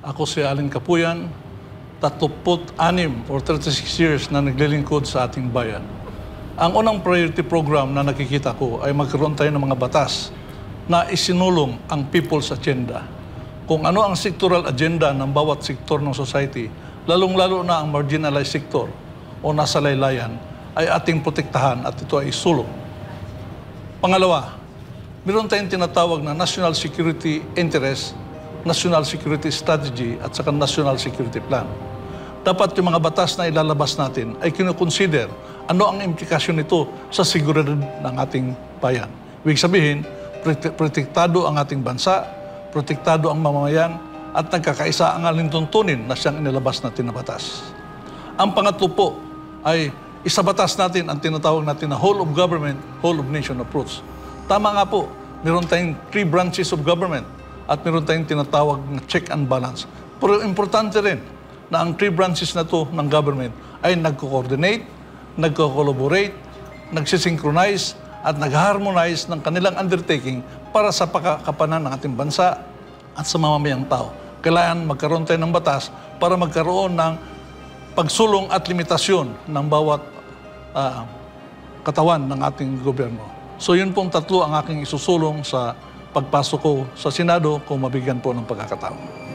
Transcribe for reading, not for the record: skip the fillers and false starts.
Ako si Allen Capuyan, 36 or 36 years na naglilingkod sa ating bayan. Ang unang priority program na nakikita ko ay magkaroon tayo ng mga batas na isinulong ang People's Agenda. Kung ano ang sectoral agenda ng bawat sektor ng society, lalong-lalo na ang marginalized sector o nasa laylayan, ay ating protektahan at ito ay isulong. Pangalawa, meron tayong tinatawag na National Security Interest, National Security Strategy at saka National Security Plan. Dapat yung mga batas na ilalabas natin ay kinukonsider ano ang implikasyon nito sa seguridad ng ating bayan. Ibig sabihin, protektado ang ating bansa, protektado ang mamamayan, at nagkakaisa ang alintuntunin na siyang inilabas natin na batas. Ang pangatlo po ay isabatas natin ang tinatawag natin na whole of government, whole of nation approach. Tama nga po, meron tayong 3 branches of government at meron tayong tinatawag na check and balance. Pero importante rin na ang 3 branches na to ng government ay nagko-coordinate, nagko-collaborate, nagsisynchronize at nag-harmonize ng kanilang undertaking para sa pakakapanan ng ating bansa at sa mamamayang tao. Kailangan magkaroon tayo ng batas para magkaroon ng pagsulong at limitasyon ng bawat katawan ng ating gobyerno. So yun pong tatlo ang aking isusulong sa pagpasok ko sa Senado kung mabigyan po ng pagkakataon.